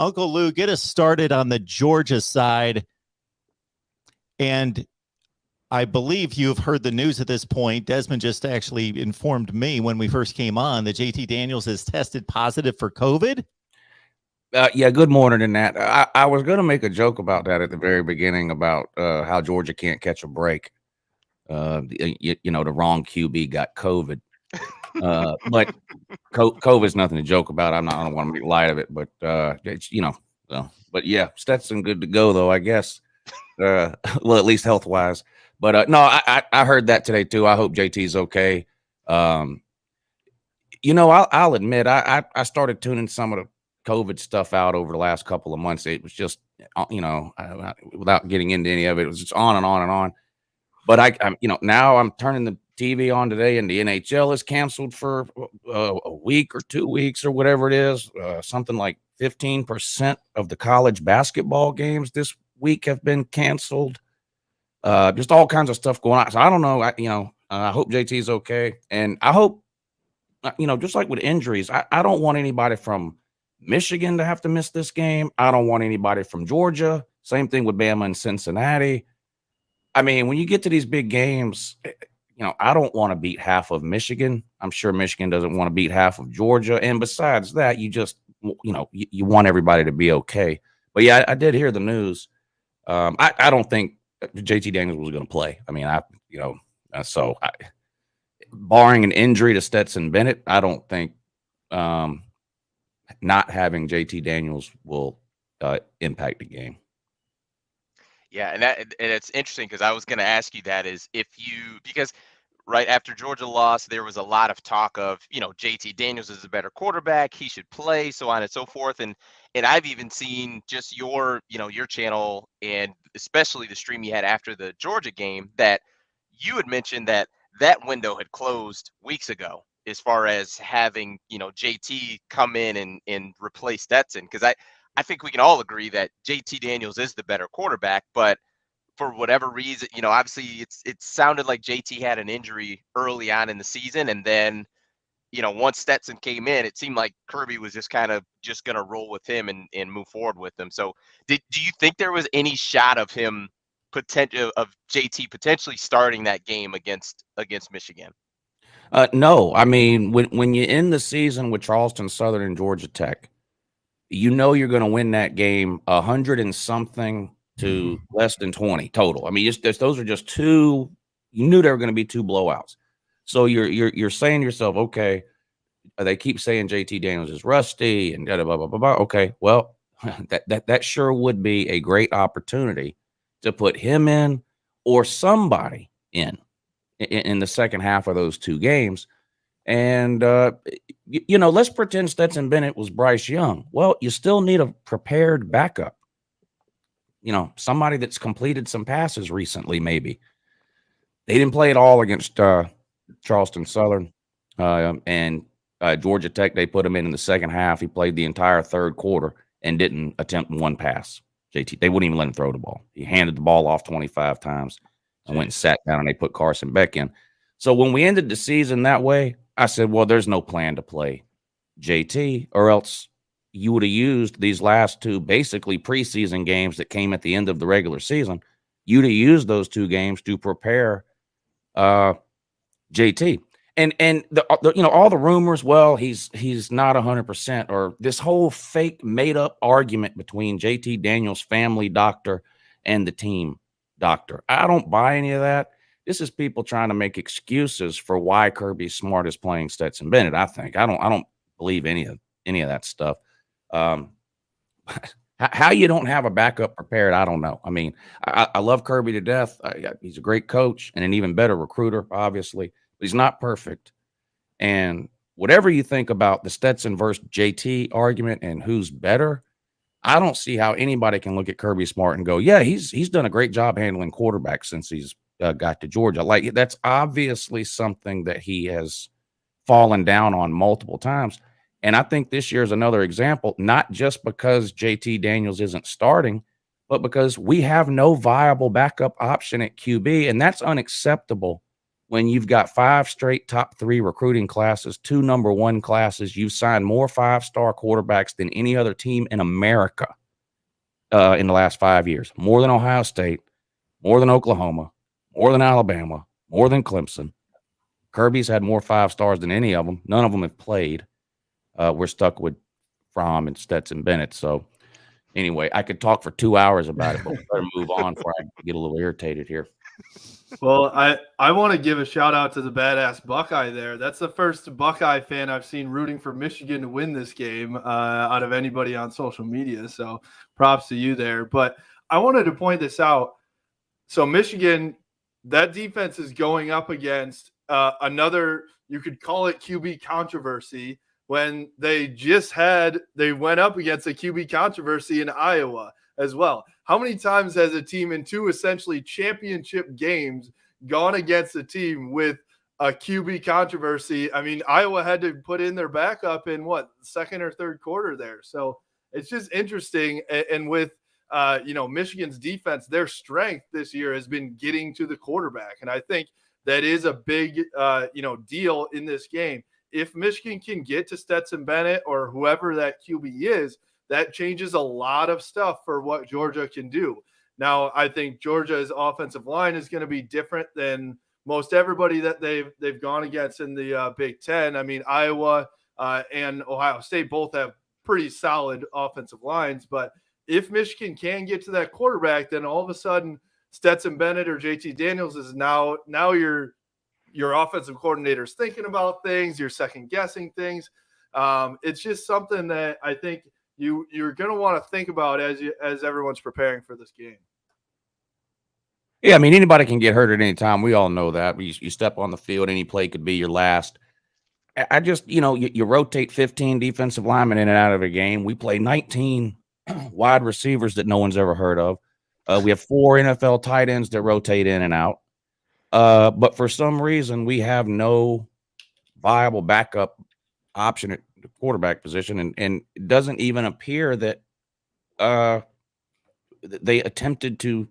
Uncle Lou, get us started on the Georgia side. And I believe you've heard the news at this point. Desmond just actually informed me when we first came on that JT Daniels has tested positive for COVID. Yeah, good morning, and that I was going to make a joke about that at the very beginning about how Georgia can't catch a break. The wrong QB got COVID, but COVID's nothing to joke about. I don't want to make light of it, but it's but yeah, Stetson good to go though, I guess. Well, at least health wise. But no, I heard that today too. I hope JT's okay. I'll admit I started tuning some of the COVID stuff out over the last couple of months. It was just, without getting into any of it, it was just on and on and on. But now I'm turning the TV on today, and the NHL is canceled for a week or 2 weeks or whatever it is. Something like 15% of the college basketball games this week have been canceled. Just all kinds of stuff going on. So I don't know. I hope JT's okay, and I hope, just like with injuries, I don't want anybody from Michigan to have to miss this game. I don't want anybody from Georgia. Same thing with Bama and Cincinnati. I mean, when you get to these big games, I don't want to beat half of Michigan. I'm sure Michigan doesn't want to beat half of Georgia. And besides that, you just, you want everybody to be okay. But yeah, I did hear the news. I don't think JT Daniels was going to play. I mean, barring an injury to Stetson Bennett, I don't think not having JT Daniels will impact the game. Yeah, and it's interesting because I was going to ask you that because right after Georgia lost, there was a lot of talk of, JT Daniels is a better quarterback, he should play, so on and so forth. And I've even seen just your channel, and especially the stream you had after the Georgia game, that you had mentioned that window had closed weeks ago as far as having, JT come in and replace Stetson. Because I think we can all agree that JT Daniels is the better quarterback, but for whatever reason, obviously it sounded like JT had an injury early on in the season. And then, once Stetson came in, it seemed like Kirby was just kind of just going to roll with him and move forward with him. So do you think there was any shot of JT potentially starting that game against Michigan? No, I mean, when you end the season with Charleston Southern and Georgia Tech, you're going to win that game 100 and something to less than 20 total. I mean, those are just two. You knew there were going to be two blowouts. So you're saying to yourself, okay, they keep saying JT Daniels is rusty and blah, blah, blah, blah, blah. Okay, well, that sure would be a great opportunity to put him in or somebody in the second half of those two games. And, let's pretend Stetson Bennett was Bryce Young. Well, you still need a prepared backup. Somebody that's completed some passes recently, maybe. They didn't play at all against Charleston Southern and Georgia Tech. They put him in the second half. He played the entire third quarter and didn't attempt one pass. JT, they wouldn't even let him throw the ball. He handed the ball off 25 times and went and sat down, and they put Carson Beck in. So when we ended the season that way, I said, well, there's no plan to play JT, or else you would have used these last two basically preseason games that came at the end of the regular season. You'd have used those two games to prepare JT. And all the rumors, well, he's not 100%, or this whole fake made up argument between JT Daniels' family doctor and the team doctor. I don't buy any of that. This is people trying to make excuses for why Kirby Smart is playing Stetson Bennett. I think I don't believe any of that stuff. How you don't have a backup prepared, I don't know. I mean, I love Kirby to death. He's a great coach and an even better recruiter, obviously, but he's not perfect. And whatever you think about the Stetson versus JT argument and who's better, I don't see how anybody can look at Kirby Smart and go, yeah, he's done a great job handling quarterbacks since he's got to Georgia. Like, that's obviously something that he has fallen down on multiple times. And I think this year is another example, not just because JT Daniels isn't starting, but because we have no viable backup option at QB, and that's unacceptable when you've got 5 straight top 3 recruiting classes, 2 number 1 classes, you've signed more 5-star quarterbacks than any other team in America in the last 5 years. More than Ohio State, more than Oklahoma, more than Alabama, more than Clemson. Kirby's had more 5 stars than any of them. None of them have played. We're stuck with Fromm and Stetson Bennett. So anyway, I could talk for 2 hours about it, but we better move on before I get a little irritated here. Well, I want to give a shout out to the badass Buckeye there. That's the first Buckeye fan I've seen rooting for Michigan to win this game out of anybody on social media. So props to you there. But I wanted to point this out. So Michigan, that defense is going up against another, you could call it QB controversy, when they went up against a QB controversy in Iowa as well. How many times has a team in 2 essentially championship games gone against a team with a QB controversy? I mean, Iowa had to put in their backup in second or third quarter there. So it's just interesting. And with, Michigan's defense, their strength this year has been getting to the quarterback. And I think that is a big, deal in this game. If Michigan can get to Stetson Bennett or whoever that QB is, that changes a lot of stuff for what Georgia can do. Now, I think Georgia's offensive line is going to be different than most everybody that they've gone against in the Big Ten. I mean, Iowa and Ohio State both have pretty solid offensive lines. But if Michigan can get to that quarterback, then all of a sudden Stetson Bennett or JT Daniels is now your offensive coordinator's thinking about things, you're second guessing things. It's just something that I think you're going to want to think about as everyone's preparing for this game. Yeah, I mean, anybody can get hurt at any time. We all know that. You step on the field, any play could be your last. I just, you rotate 15 defensive linemen in and out of a game. We play 19 wide receivers that no one's ever heard of. We have 4 NFL tight ends that rotate in and out. But for some reason, we have no viable backup option at the quarterback position, and it doesn't even appear that they attempted to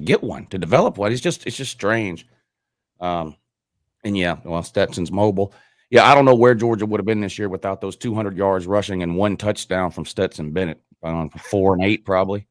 get one, to develop one. It's just strange. And yeah, well, Stetson's mobile. Yeah, I don't know where Georgia would have been this year without those 200 yards rushing and 1 touchdown from Stetson Bennett. 4 and 8 probably.